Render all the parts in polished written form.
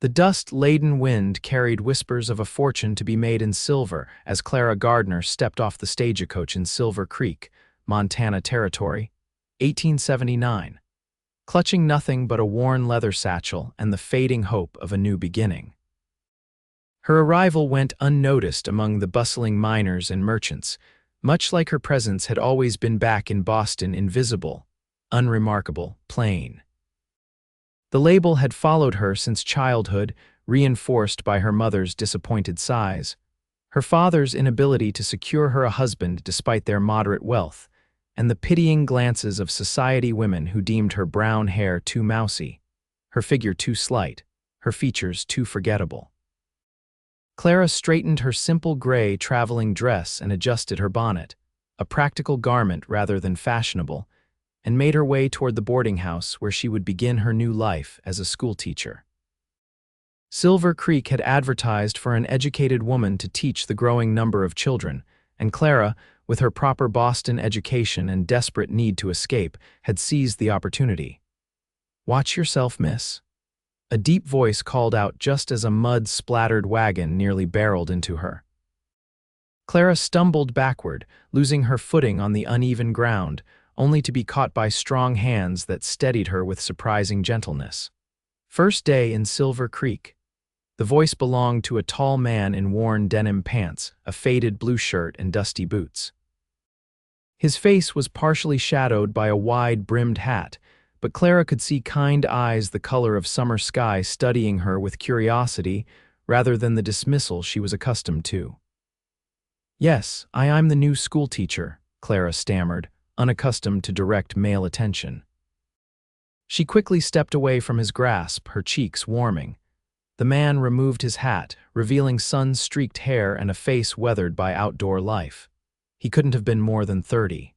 The dust-laden wind carried whispers of a fortune to be made in silver as Clara Gardner stepped off the stagecoach in Silver Creek, Montana Territory, 1879, clutching nothing but a worn leather satchel and the fading hope of a new beginning. Her arrival went unnoticed among the bustling miners and merchants, much like her presence had always been back in Boston, invisible, unremarkable, plain. The label had followed her since childhood, reinforced by her mother's disappointed sighs, her father's inability to secure her a husband despite their moderate wealth, and the pitying glances of society women who deemed her brown hair too mousy, her figure too slight, her features too forgettable. Clara straightened her simple gray traveling dress and adjusted her bonnet, a practical garment rather than fashionable, and made her way toward the boarding house where she would begin her new life as a schoolteacher. Silver Creek had advertised for an educated woman to teach the growing number of children, and Clara, with her proper Boston education and desperate need to escape, had seized the opportunity. "Watch yourself, miss," a deep voice called out just as a mud-splattered wagon nearly barreled into her. Clara stumbled backward, losing her footing on the uneven ground, only to be caught by strong hands that steadied her with surprising gentleness. First day in Silver Creek. The voice belonged to a tall man in worn denim pants, a faded blue shirt, and dusty boots. His face was partially shadowed by a wide-brimmed hat, but Clara could see kind eyes the color of summer sky studying her with curiosity rather than the dismissal she was accustomed to. "Yes, I'm the new schoolteacher," Clara stammered, unaccustomed to direct male attention. She quickly stepped away from his grasp, her cheeks warming. The man removed his hat, revealing sun-streaked hair and a face weathered by outdoor life. He couldn't have been more than 30.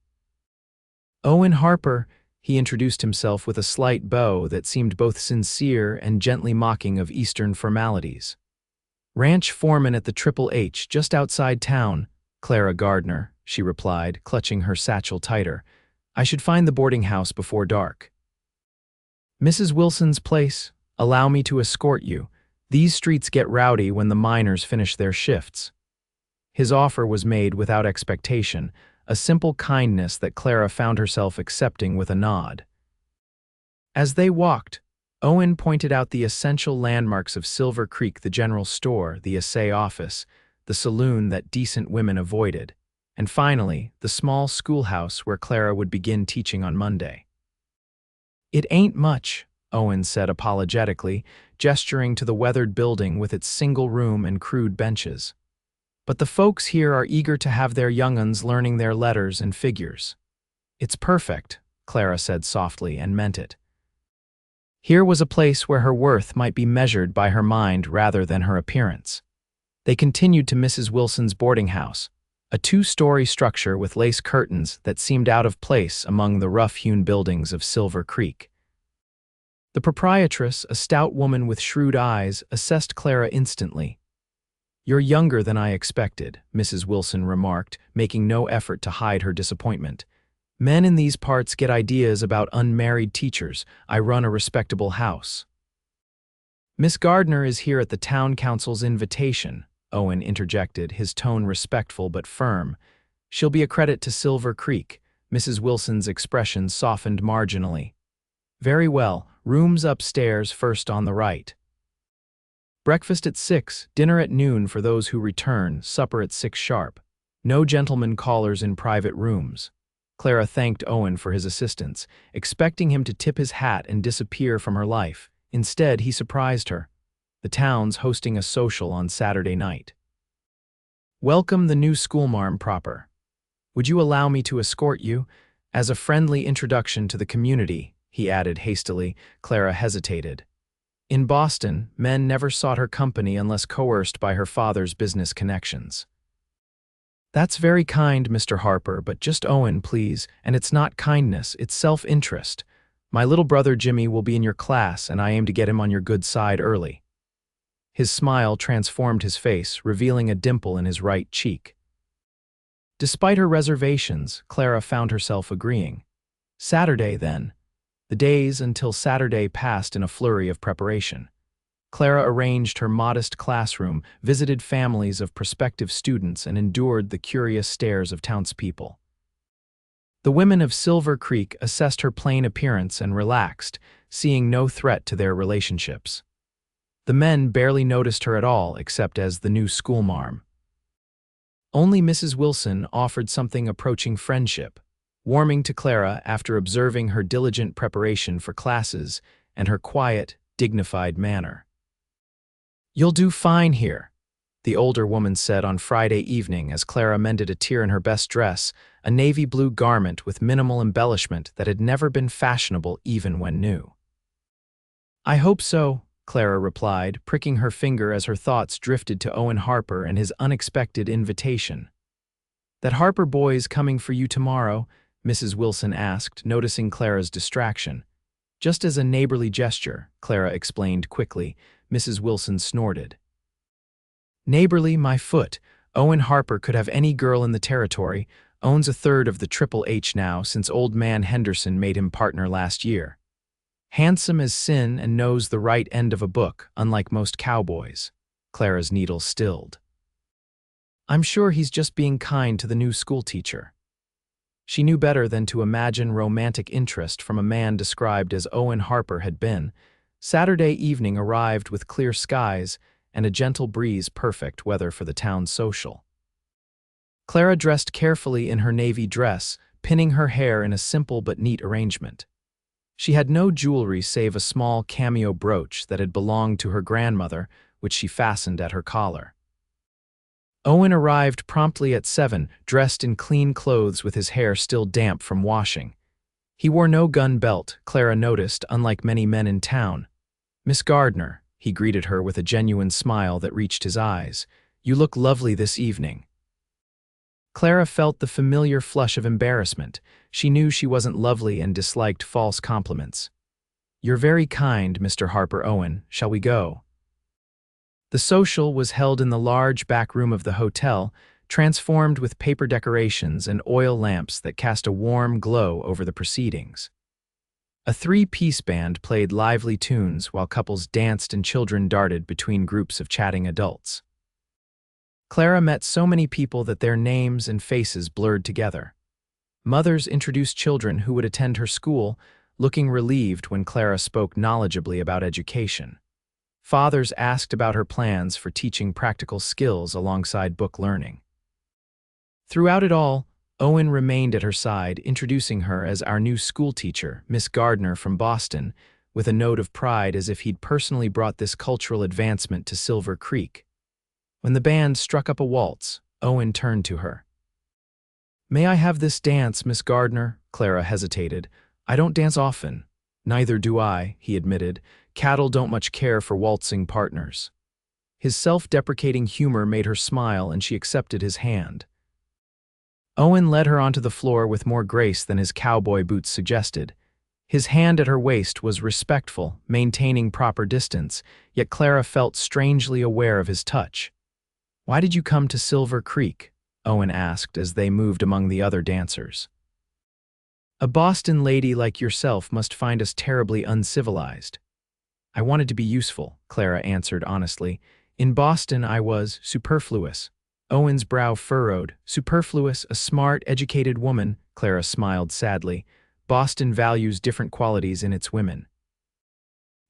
"Owen Harper," he introduced himself with a slight bow that seemed both sincere and gently mocking of Eastern formalities. "Ranch foreman at the Triple H, just outside town, Clara Gardner," she replied, clutching her satchel tighter. "I should find the boarding house before dark." "Mrs. Wilson's place, allow me to escort you. These streets get rowdy when the miners finish their shifts." His offer was made without expectation, a simple kindness that Clara found herself accepting with a nod. As they walked, Owen pointed out the essential landmarks of Silver Creek: the general store, the assay office, the saloon that decent women avoided, and finally, the small schoolhouse where Clara would begin teaching on Monday. "It ain't much," Owen said apologetically, gesturing to the weathered building with its single room and crude benches. "But the folks here are eager to have their young'uns learning their letters and figures." "It's perfect," Clara said softly, and meant it. Here was a place where her worth might be measured by her mind rather than her appearance. They continued to Mrs. Wilson's boarding house, a two-story structure with lace curtains that seemed out of place among the rough-hewn buildings of Silver Creek. The proprietress, a stout woman with shrewd eyes, assessed Clara instantly. "You're younger than I expected," Mrs. Wilson remarked, making no effort to hide her disappointment. "Men in these parts get ideas about unmarried teachers. I run a respectable house." "Miss Gardner is here at the town council's invitation," Owen interjected, his tone respectful but firm. "She'll be a credit to Silver Creek." Mrs. Wilson's expression softened marginally. "Very well, rooms upstairs first on the right. Breakfast at 6, dinner at noon for those who return, supper at 6 sharp. No gentlemen callers in private rooms." Clara thanked Owen for his assistance, expecting him to tip his hat and disappear from her life. Instead, he surprised her. The town's hosting a social on Saturday night. "Welcome the new schoolmarm proper. Would you allow me to escort you? As a friendly introduction to the community," he added hastily. Clara hesitated. In Boston, men never sought her company unless coerced by her father's business connections. "That's very kind, Mr. Harper, but just Owen, please, and it's not kindness, it's self-interest. My little brother Jimmy will be in your class, and I aim to get him on your good side early." His smile transformed his face, revealing a dimple in his right cheek. Despite her reservations, Clara found herself agreeing. Saturday, then. The days until Saturday passed in a flurry of preparation. Clara arranged her modest classroom, visited families of prospective students, and endured the curious stares of townspeople. The women of Silver Creek assessed her plain appearance and relaxed, seeing no threat to their relationships. The men barely noticed her at all except as the new schoolmarm. Only Mrs. Wilson offered something approaching friendship, warming to Clara after observing her diligent preparation for classes and her quiet, dignified manner. "You'll do fine here," the older woman said on Friday evening as Clara mended a tear in her best dress, a navy blue garment with minimal embellishment that had never been fashionable even when new. "I hope so," Clara replied, pricking her finger as her thoughts drifted to Owen Harper and his unexpected invitation. "That Harper boy's coming for you tomorrow?" Mrs. Wilson asked, noticing Clara's distraction. "Just as a neighborly gesture," Clara explained quickly. Mrs. Wilson snorted. "Neighborly, my foot. Owen Harper could have any girl in the territory, owns a third of the Triple H now since old man Henderson made him partner last year. Handsome as sin and knows the right end of a book, unlike most cowboys." Clara's needle stilled. "I'm sure he's just being kind to the new schoolteacher." She knew better than to imagine romantic interest from a man described as Owen Harper had been. Saturday evening arrived with clear skies and a gentle breeze, perfect weather for the town social. Clara dressed carefully in her navy dress, pinning her hair in a simple but neat arrangement. She had no jewelry save a small cameo brooch that had belonged to her grandmother, which she fastened at her collar. Owen arrived promptly at 7, dressed in clean clothes with his hair still damp from washing. He wore no gun belt, Clara noticed, unlike many men in town. "Miss Gardner," he greeted her with a genuine smile that reached his eyes. "You look lovely this evening." Clara felt the familiar flush of embarrassment. She knew she wasn't lovely and disliked false compliments. "You're very kind, Mr. Harper Owen. Shall we go?" The social was held in the large back room of the hotel, transformed with paper decorations and oil lamps that cast a warm glow over the proceedings. A three-piece band played lively tunes while couples danced and children darted between groups of chatting adults. Clara met so many people that their names and faces blurred together. Mothers introduced children who would attend her school, looking relieved when Clara spoke knowledgeably about education. Fathers asked about her plans for teaching practical skills alongside book learning. Throughout it all, Owen remained at her side, introducing her as our new schoolteacher, Miss Gardner from Boston, with a note of pride as if he'd personally brought this cultural advancement to Silver Creek. When the band struck up a waltz, Owen turned to her. "May I have this dance, Miss Gardner?" Clara hesitated. "I don't dance often." "Neither do I," he admitted. "Cattle don't much care for waltzing partners." His self-deprecating humor made her smile and she accepted his hand. Owen led her onto the floor with more grace than his cowboy boots suggested. His hand at her waist was respectful, maintaining proper distance, yet Clara felt strangely aware of his touch. "Why did you come to Silver Creek?" Owen asked as they moved among the other dancers. "A Boston lady like yourself must find us terribly uncivilized." "I wanted to be useful," Clara answered honestly. "In Boston I was superfluous." Owen's brow furrowed. "Superfluous, a smart, educated woman," Clara smiled sadly. "Boston values different qualities in its women."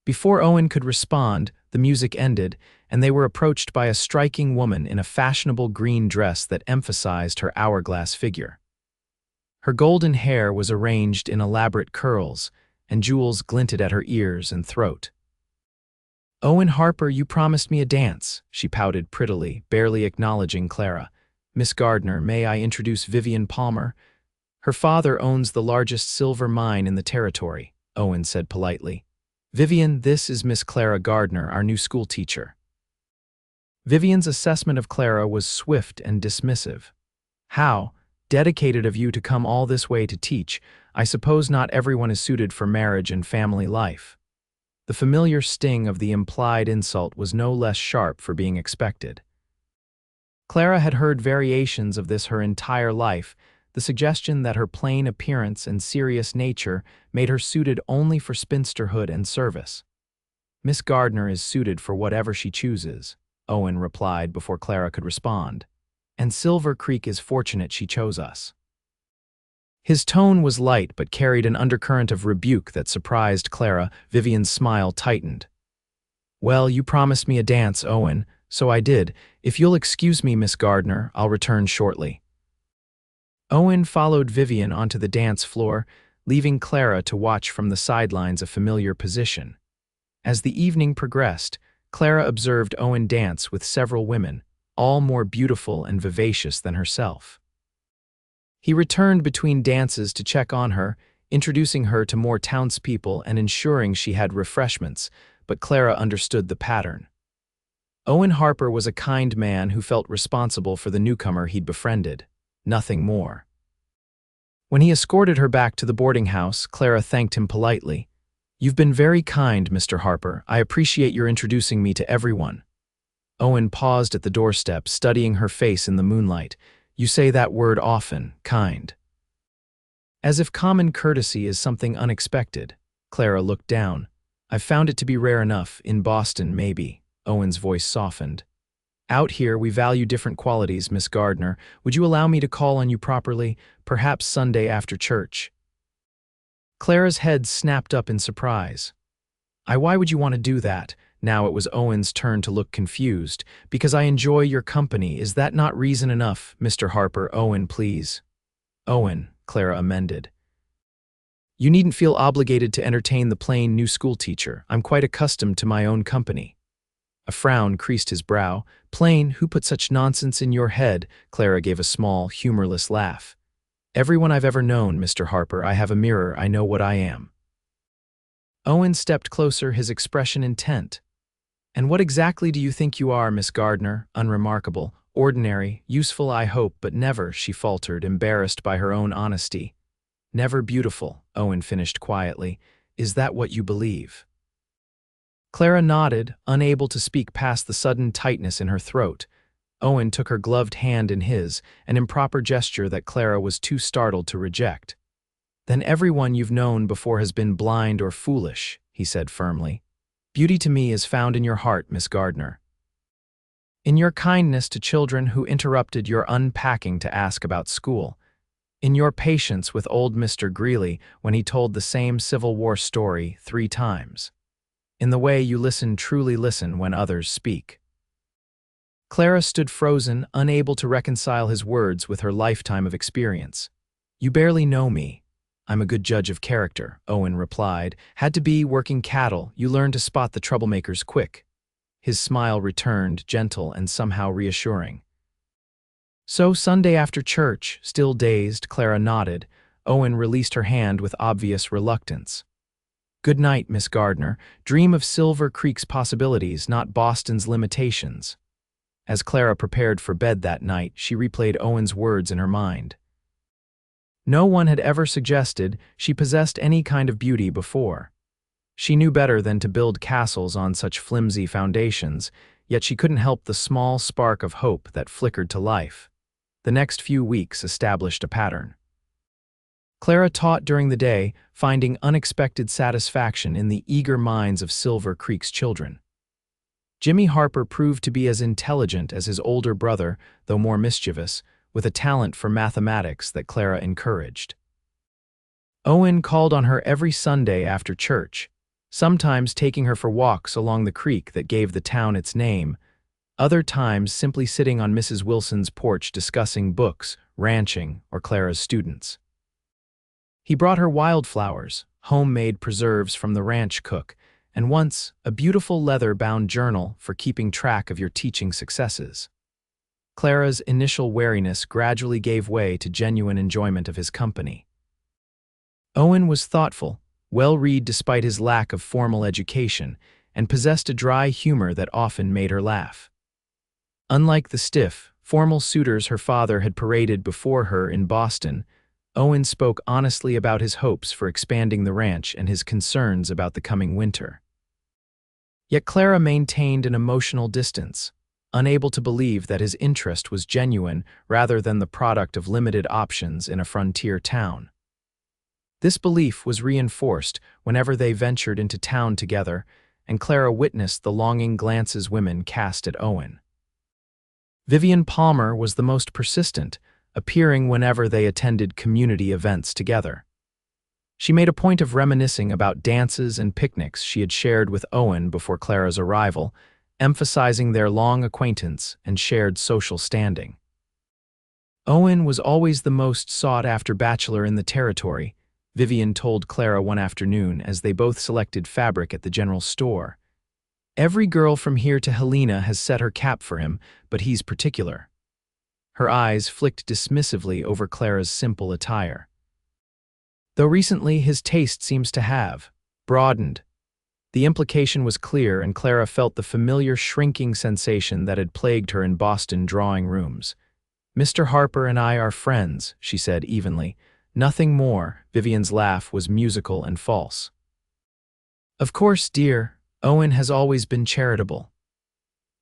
Before Owen could respond, the music ended, and they were approached by a striking woman in a fashionable green dress that emphasized her hourglass figure. Her golden hair was arranged in elaborate curls, and jewels glinted at her ears and throat. "Owen Harper, you promised me a dance," she pouted prettily, barely acknowledging Clara. "Miss Gardner, may I introduce Vivian Palmer?" "Her father owns the largest silver mine in the territory," Owen said politely. "Vivian, this is Miss Clara Gardner, our new schoolteacher." Vivian's assessment of Clara was swift and dismissive. "How dedicated of you to come all this way to teach. I suppose not everyone is suited for marriage and family life." The familiar sting of the implied insult was no less sharp for being expected. Clara had heard variations of this her entire life, the suggestion that her plain appearance and serious nature made her suited only for spinsterhood and service. Miss Gardner is suited for whatever she chooses, Owen replied before Clara could respond. And Silver Creek is fortunate she chose us. His tone was light but carried an undercurrent of rebuke that surprised Clara. Vivian's smile tightened. Well, you promised me a dance, Owen, so I did. If you'll excuse me, Miss Gardner, I'll return shortly. Owen followed Vivian onto the dance floor, leaving Clara to watch from the sidelines a familiar position. As the evening progressed, Clara observed Owen dance with several women, all more beautiful and vivacious than herself. He returned between dances to check on her, introducing her to more townspeople and ensuring she had refreshments, but Clara understood the pattern. Owen Harper was a kind man who felt responsible for the newcomer he'd befriended, nothing more. When he escorted her back to the boarding house, Clara thanked him politely. "You've been very kind, Mr. Harper. I appreciate your introducing me to everyone." Owen paused at the doorstep, studying her face in the moonlight. "You say that word often, kind." As if common courtesy is something unexpected, Clara looked down. "I've found it to be rare enough, in Boston, maybe." Owen's voice softened. "Out here, we value different qualities, Miss Gardner. Would you allow me to call on you properly, perhaps Sunday after church?" Clara's head snapped up in surprise. Why would you want to do that?" Now it was Owen's turn to look confused. "Because I enjoy your company. Is that not reason enough, Mr. Harper?" "Owen, please." "Owen," Clara amended. "You needn't feel obligated to entertain the plain new schoolteacher. I'm quite accustomed to my own company." A frown creased his brow. "Plain? Who put such nonsense in your head?" Clara gave a small, humorless laugh. "Everyone I've ever known, Mr. Harper. I have a mirror. I know what I am." Owen stepped closer, his expression intent. "And what exactly do you think you are, Miss Gardner? Unremarkable, ordinary, useful, I hope, but never," she faltered, embarrassed by her own honesty. "Never beautiful," Owen finished quietly. "Is that what you believe?" Clara nodded, unable to speak past the sudden tightness in her throat. Owen took her gloved hand in his, an improper gesture that Clara was too startled to reject. "Then everyone you've known before has been blind or foolish," he said firmly. "Beauty to me is found in your heart, Miss Gardner. In your kindness to children who interrupted your unpacking to ask about school. In your patience with old Mr. Greeley when he told the same Civil War story 3 times. In the way you truly listen when others speak." Clara stood frozen, unable to reconcile his words with her lifetime of experience. "You barely know me." "I'm a good judge of character," Owen replied. "Had to be, working cattle. You learn to spot the troublemakers quick." His smile returned, gentle and somehow reassuring. "So Sunday after church," still dazed, Clara nodded. Owen released her hand with obvious reluctance. "Good night, Miss Gardner. Dream of Silver Creek's possibilities, not Boston's limitations." As Clara prepared for bed that night, she replayed Owen's words in her mind. No one had ever suggested she possessed any kind of beauty before. She knew better than to build castles on such flimsy foundations, yet she couldn't help the small spark of hope that flickered to life. The next few weeks established a pattern. Clara taught during the day, finding unexpected satisfaction in the eager minds of Silver Creek's children. Jimmy Harper proved to be as intelligent as his older brother, though more mischievous, with a talent for mathematics that Clara encouraged. Owen called on her every Sunday after church, sometimes taking her for walks along the creek that gave the town its name, other times simply sitting on Mrs. Wilson's porch discussing books, ranching, or Clara's students. He brought her wildflowers, homemade preserves from the ranch cook, and once, a beautiful leather-bound journal for keeping track of your teaching successes. Clara's initial wariness gradually gave way to genuine enjoyment of his company. Owen was thoughtful, well-read despite his lack of formal education, and possessed a dry humor that often made her laugh. Unlike the stiff, formal suitors her father had paraded before her in Boston, Owen spoke honestly about his hopes for expanding the ranch and his concerns about the coming winter. Yet Clara maintained an emotional distance, unable to believe that his interest was genuine rather than the product of limited options in a frontier town. This belief was reinforced whenever they ventured into town together, and Clara witnessed the longing glances women cast at Owen. Vivian Palmer was the most persistent, appearing whenever they attended community events together. She made a point of reminiscing about dances and picnics she had shared with Owen before Clara's arrival, emphasizing their long acquaintance and shared social standing. Owen was always the most sought-after bachelor in the territory, Vivian told Clara one afternoon as they both selected fabric at the general store. Every girl from here to Helena has set her cap for him, but he's particular. Her eyes flicked dismissively over Clara's simple attire. Though recently his taste seems to have broadened. The implication was clear, and Clara felt the familiar shrinking sensation that had plagued her in Boston drawing rooms. "Mr. Harper and I are friends," she said evenly. "Nothing more." Vivian's laugh was musical and false. "Of course, dear, Owen has always been charitable."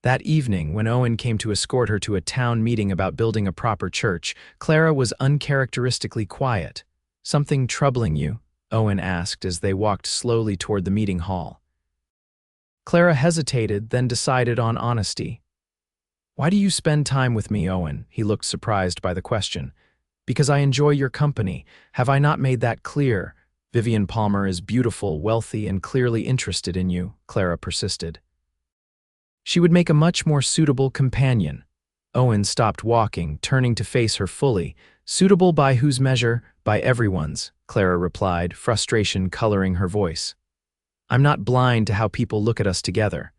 That evening, when Owen came to escort her to a town meeting about building a proper church, Clara was uncharacteristically quiet. "Something troubling you?" Owen asked as they walked slowly toward the meeting hall. Clara hesitated, then decided on honesty. "Why do you spend time with me, Owen?" He looked surprised by the question. "Because I enjoy your company. Have I not made that clear?" "Vivian Palmer is beautiful, wealthy, and clearly interested in you," Clara persisted. "She would make a much more suitable companion." Owen stopped walking, turning to face her fully. "Suitable by whose measure?" "By everyone's," Clara replied, frustration coloring her voice. "I'm not blind to how people look at us together.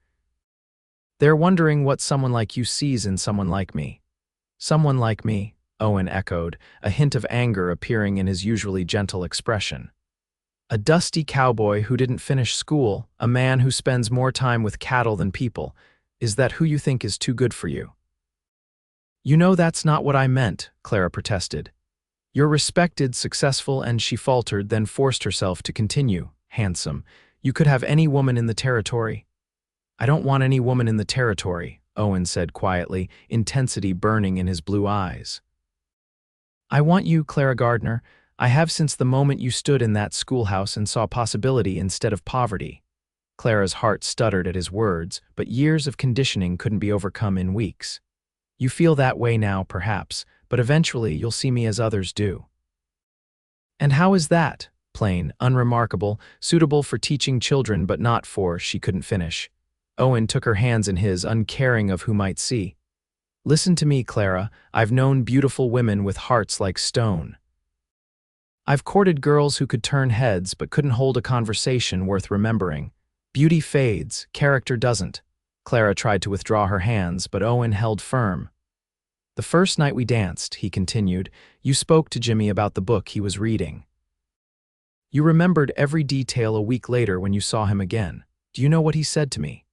They're wondering what someone like you sees in someone like me." "Someone like me," Owen echoed, a hint of anger appearing in his usually gentle expression. "A dusty cowboy who didn't finish school, a man who spends more time with cattle than people. Is that who you think is too good for you?" "You know that's not what I meant," Clara protested. "You're respected, successful," and she faltered, then forced herself to continue. "Handsome. You could have any woman in the territory." "I don't want any woman in the territory," Owen said quietly, intensity burning in his blue eyes. "I want you, Clara Gardner. I have since the moment you stood in that schoolhouse and saw possibility instead of poverty." Clara's heart stuttered at his words, but years of conditioning couldn't be overcome in weeks. "You feel that way now, perhaps, but eventually you'll see me as others do." "And how is that?" "Plain, unremarkable, suitable for teaching children but not for—" She couldn't finish. Owen took her hands in his, uncaring of who might see. "Listen to me, Clara. I've known beautiful women with hearts like stone. I've courted girls who could turn heads but couldn't hold a conversation worth remembering. Beauty fades, character doesn't." Clara tried to withdraw her hands, but Owen held firm. "The first night we danced," he continued, "you spoke to Jimmy about the book he was reading. You remembered every detail a week later when you saw him again. Do you know what he said to me?"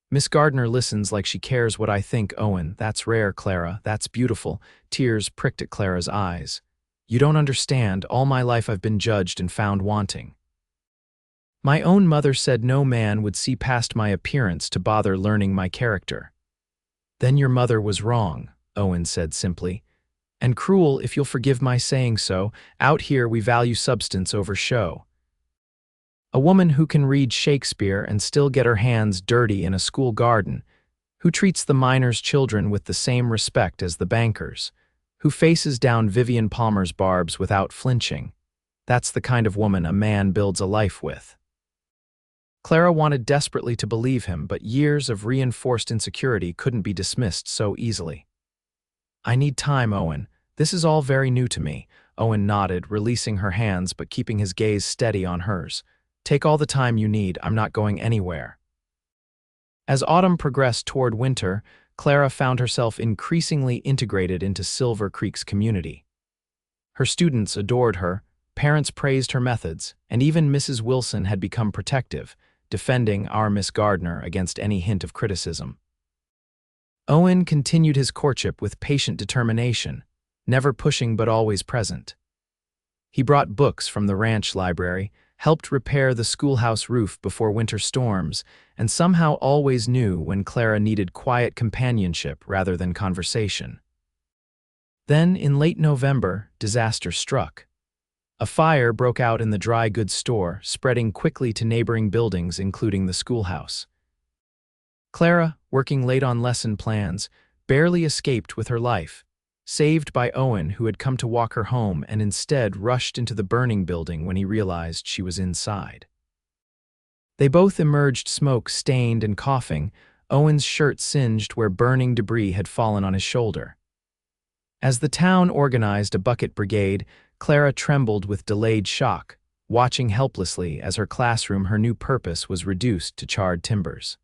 "Miss Gardner listens like she cares what I think, Owen. That's rare, Clara. That's beautiful." Tears pricked at Clara's eyes. "You don't understand. All my life I've been judged and found wanting. My own mother said no man would see past my appearance to bother learning my character." "Then your mother was wrong," Owen said simply. "And cruel, if you'll forgive my saying so. Out here we value substance over show. A woman who can read Shakespeare and still get her hands dirty in a school garden, who treats the miners' children with the same respect as the bankers, who faces down Vivian Palmer's barbs without flinching. That's the kind of woman a man builds a life with." Clara wanted desperately to believe him, but years of reinforced insecurity couldn't be dismissed so easily. "I need time, Owen. This is all very new to me." Owen nodded, releasing her hands but keeping his gaze steady on hers. "Take all the time you need. I'm not going anywhere." As autumn progressed toward winter, Clara found herself increasingly integrated into Silver Creek's community. Her students adored her, parents praised her methods, and even Mrs. Wilson had become protective, defending our Miss Gardner against any hint of criticism. Owen continued his courtship with patient determination, never pushing but always present. He brought books from the ranch library, helped repair the schoolhouse roof before winter storms, and somehow always knew when Clara needed quiet companionship rather than conversation. Then, in late November, disaster struck. A fire broke out in the dry goods store, spreading quickly to neighboring buildings, including the schoolhouse. Clara, working late on lesson plans, barely escaped with her life, saved by Owen, who had come to walk her home and instead rushed into the burning building when he realized she was inside. They both emerged smoke-stained and coughing, Owen's shirt singed where burning debris had fallen on his shoulder. As the town organized a bucket brigade, Clara trembled with delayed shock, watching helplessly as her classroom, her new purpose, was reduced to charred timbers.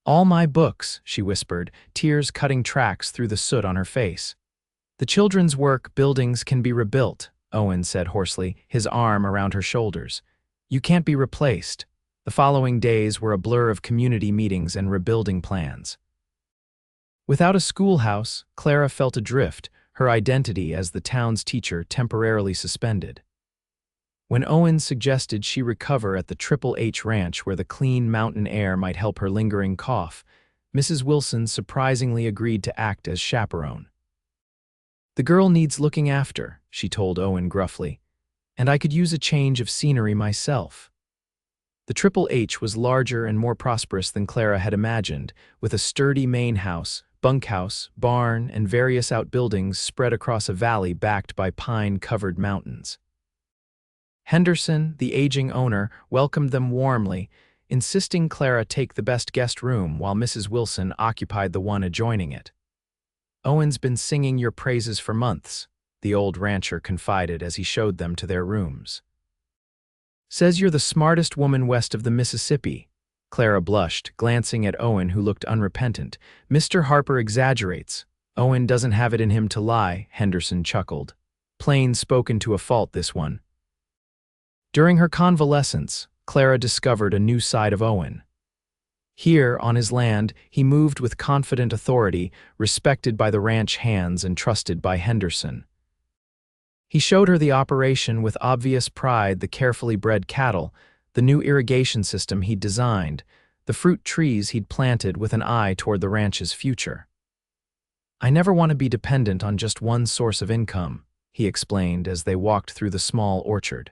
"All my books," she whispered, tears cutting tracks through the soot on her face. "The children's work buildings can be rebuilt," Owen said hoarsely, his arm around her shoulders. "You can't be replaced." The following days were a blur of community meetings and rebuilding plans. Without a schoolhouse, Clara felt adrift, her identity as the town's teacher temporarily suspended. When Owen suggested she recover at the Triple H Ranch where the clean mountain air might help her lingering cough, Mrs. Wilson surprisingly agreed to act as chaperone. "The girl needs looking after," she told Owen gruffly, "and I could use a change of scenery myself." The Triple H was larger and more prosperous than Clara had imagined, with a sturdy main house, bunkhouse, barn, and various outbuildings spread across a valley backed by pine-covered mountains. Henderson, the aging owner, welcomed them warmly, insisting Clara take the best guest room while Mrs. Wilson occupied the one adjoining it. "Owen's been singing your praises for months," the old rancher confided as he showed them to their rooms. "Says you're the smartest woman west of the Mississippi." Clara blushed, glancing at Owen, who looked unrepentant. "Mr. Harper exaggerates. Owen doesn't have it in him to lie," Henderson chuckled. "Plain spoken to a fault, this one." During her convalescence, Clara discovered a new side of Owen. Here, on his land, he moved with confident authority, respected by the ranch hands and trusted by Henderson. He showed her the operation with obvious pride, the carefully bred cattle, the new irrigation system he'd designed, the fruit trees he'd planted with an eye toward the ranch's future. "I never want to be dependent on just one source of income," he explained as they walked through the small orchard.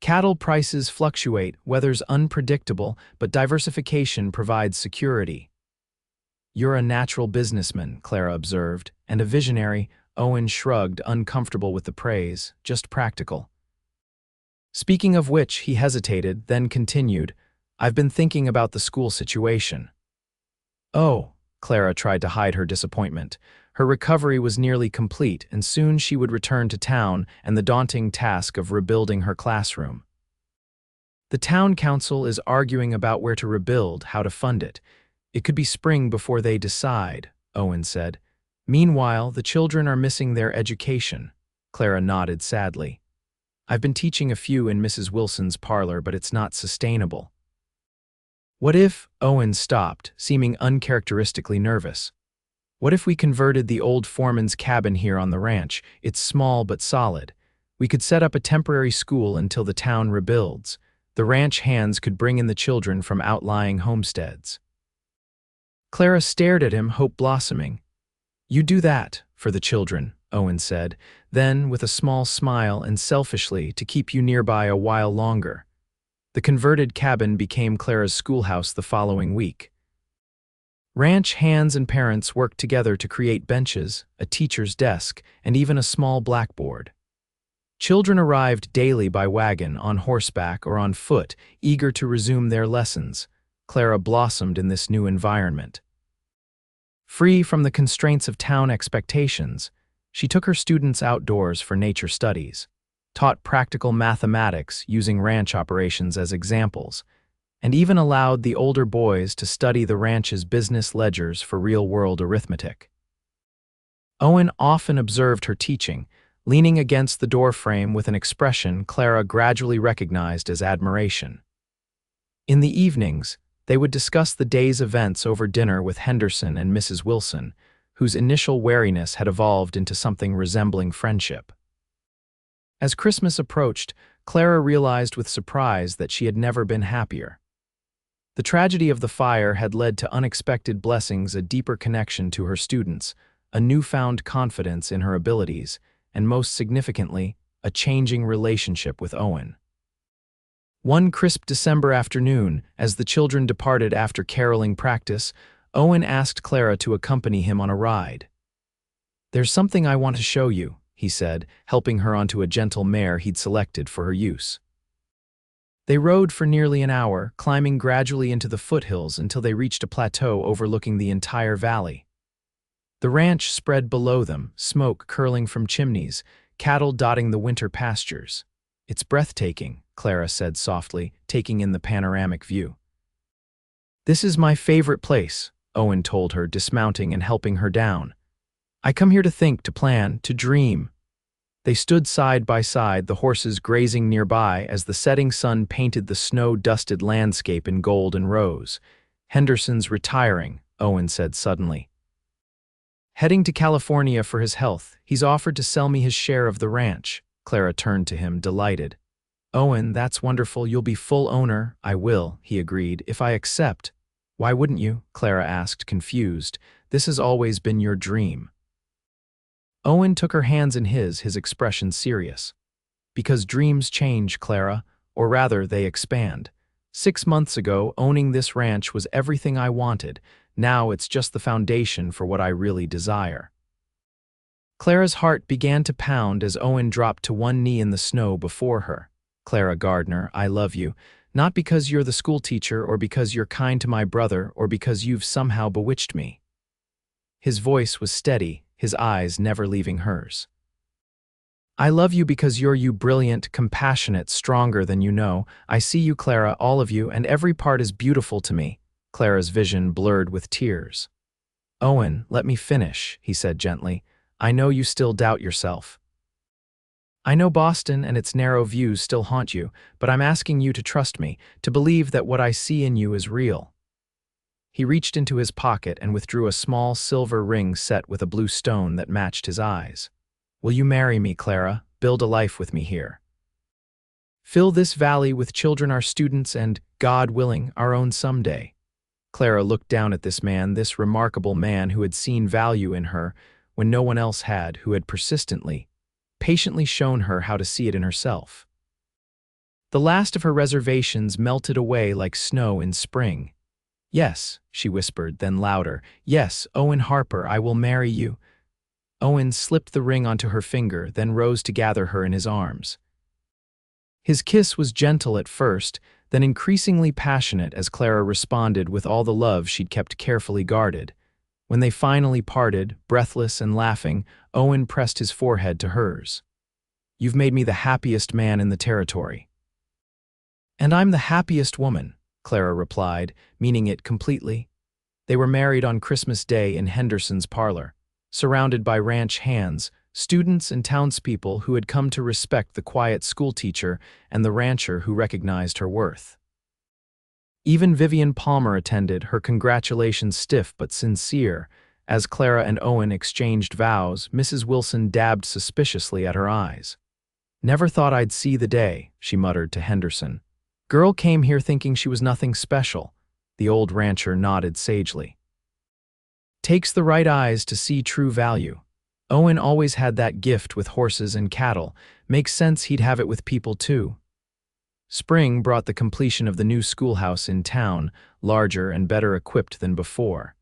"Cattle prices fluctuate, weather's unpredictable, but diversification provides security." "You're a natural businessman," Clara observed, "and a visionary." Owen shrugged, uncomfortable with the praise, "just practical." "Speaking of which," he hesitated, then continued, "I've been thinking about the school situation." "Oh," Clara tried to hide her disappointment. Her recovery was nearly complete, and soon she would return to town and the daunting task of rebuilding her classroom. "The town council is arguing about where to rebuild, how to fund it. It could be spring before they decide," Owen said. "Meanwhile, the children are missing their education." Clara nodded sadly. "I've been teaching a few in Mrs. Wilson's parlor, but it's not sustainable." "What if," Owen stopped, seeming uncharacteristically nervous. "What if we converted the old foreman's cabin here on the ranch? It's small but solid. We could set up a temporary school until the town rebuilds. The ranch hands could bring in the children from outlying homesteads." Clara stared at him, hope blossoming. "You do that for the children," Owen said, then, with a small smile and selfishly, to keep you nearby a while longer. The converted cabin became Clara's schoolhouse the following week. Ranch hands and parents worked together to create benches, a teacher's desk, and even a small blackboard. Children arrived daily by wagon, on horseback, or on foot, eager to resume their lessons. Clara blossomed in this new environment. Free from the constraints of town expectations, she took her students outdoors for nature studies, taught practical mathematics using ranch operations as examples, and even allowed the older boys to study the ranch's business ledgers for real-world arithmetic. Owen often observed her teaching, leaning against the doorframe with an expression Clara gradually recognized as admiration. In the evenings, they would discuss the day's events over dinner with Henderson and Mrs. Wilson, whose initial wariness had evolved into something resembling friendship. As Christmas approached, Clara realized with surprise that she had never been happier. The tragedy of the fire had led to unexpected blessings, a deeper connection to her students, a newfound confidence in her abilities, and most significantly, a changing relationship with Owen. One crisp December afternoon, as the children departed after caroling practice, Owen asked Clara to accompany him on a ride. "There's something I want to show you," he said, helping her onto a gentle mare he'd selected for her use. They rode for nearly an hour, climbing gradually into the foothills until they reached a plateau overlooking the entire valley. The ranch spread below them, smoke curling from chimneys, cattle dotting the winter pastures. "It's breathtaking," Clara said softly, taking in the panoramic view. "This is my favorite place," Owen told her, dismounting and helping her down. "I come here to think, to plan, to dream." They stood side by side, the horses grazing nearby as the setting sun painted the snow-dusted landscape in gold and rose. "Henderson's retiring," Owen said suddenly. "Heading to California for his health. He's offered to sell me his share of the ranch." Clara turned to him, delighted. "Owen, that's wonderful. You'll be full owner." "I will," he agreed, "if I accept." "Why wouldn't you?" Clara asked, confused. "This has always been your dream." Owen took her hands in his expression serious. "Because dreams change, Clara, or rather, they expand. 6 months ago, owning this ranch was everything I wanted. Now it's just the foundation for what I really desire." Clara's heart began to pound as Owen dropped to one knee in the snow before her. "Clara Gardner, I love you. Not because you're the schoolteacher or because you're kind to my brother or because you've somehow bewitched me." His voice was steady, his eyes never leaving hers. "I love you because you're you, brilliant, compassionate, stronger than you know. I see you, Clara, all of you, and every part is beautiful to me." Clara's vision blurred with tears. "Owen, let me finish," he said gently. "I know you still doubt yourself. I know Boston and its narrow views still haunt you, but I'm asking you to trust me, to believe that what I see in you is real." He reached into his pocket and withdrew a small silver ring set with a blue stone that matched his eyes. "Will you marry me, Clara? Build a life with me here. Fill this valley with children, our students, and, God willing, our own someday." Clara looked down at this man, this remarkable man who had seen value in her when no one else had, who had persistently, patiently shown her how to see it in herself. The last of her reservations melted away like snow in spring. "Yes," she whispered, then louder. "Yes, Owen Harper, I will marry you." Owen slipped the ring onto her finger, then rose to gather her in his arms. His kiss was gentle at first, then increasingly passionate as Clara responded with all the love she'd kept carefully guarded. When they finally parted, breathless and laughing, Owen pressed his forehead to hers. "You've made me the happiest man in the territory." "And I'm the happiest woman," Clara replied, meaning it completely. They were married on Christmas Day in Henderson's parlor, surrounded by ranch hands, students and townspeople who had come to respect the quiet schoolteacher and the rancher who recognized her worth. Even Vivian Palmer attended, her congratulations stiff but sincere. As Clara and Owen exchanged vows, Mrs. Wilson dabbed suspiciously at her eyes. "Never thought I'd see the day," she muttered to Henderson. "Girl came here thinking she was nothing special." The old rancher nodded sagely. "Takes the right eyes to see true value. Owen always had that gift with horses and cattle. Makes sense he'd have it with people too." Spring brought the completion of the new schoolhouse in town, larger and better equipped than before.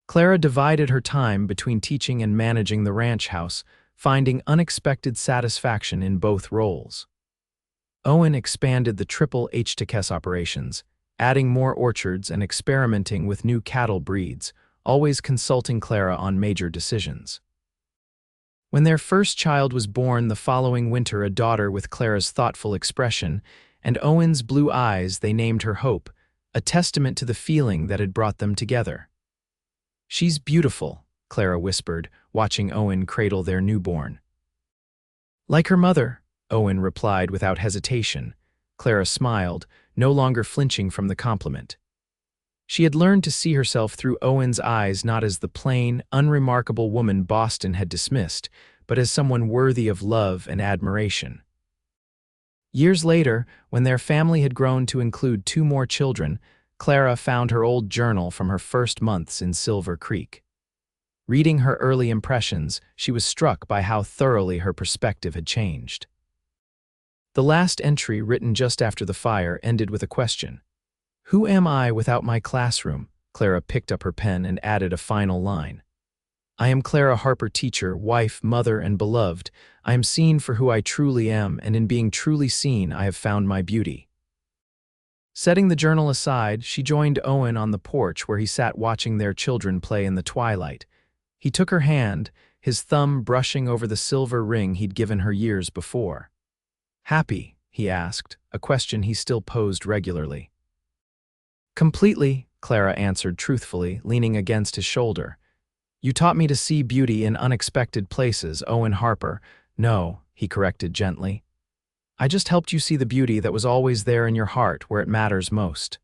Clara divided her time between teaching and managing the ranch house, finding unexpected satisfaction in both roles. Owen expanded the Triple HTKS operations, adding more orchards and experimenting with new cattle breeds, always consulting Clara on major decisions. When their first child was born the following winter, a daughter with Clara's thoughtful expression and Owen's blue eyes, they named her Hope, a testament to the feeling that had brought them together. "She's beautiful," Clara whispered, watching Owen cradle their newborn. "Like her mother," Owen replied without hesitation. Clara smiled, no longer flinching from the compliment. She had learned to see herself through Owen's eyes, not as the plain, unremarkable woman Boston had dismissed, but as someone worthy of love and admiration. Years later, when their family had grown to include 2 more children, Clara found her old journal from her first months in Silver Creek. Reading her early impressions, she was struck by how thoroughly her perspective had changed. The last entry, written just after the fire, ended with a question. "Who am I without my classroom?" Clara picked up her pen and added a final line. "I am Clara Harper, teacher, wife, mother, and beloved. I am seen for who I truly am, and in being truly seen, I have found my beauty." Setting the journal aside, she joined Owen on the porch where he sat watching their children play in the twilight. He took her hand, his thumb brushing over the silver ring he'd given her years before. "Happy?" he asked, a question he still posed regularly. "Completely," Clara answered truthfully, leaning against his shoulder. "You taught me to see beauty in unexpected places, Owen Harper." "No," he corrected gently. "I just helped you see the beauty that was always there in your heart where it matters most."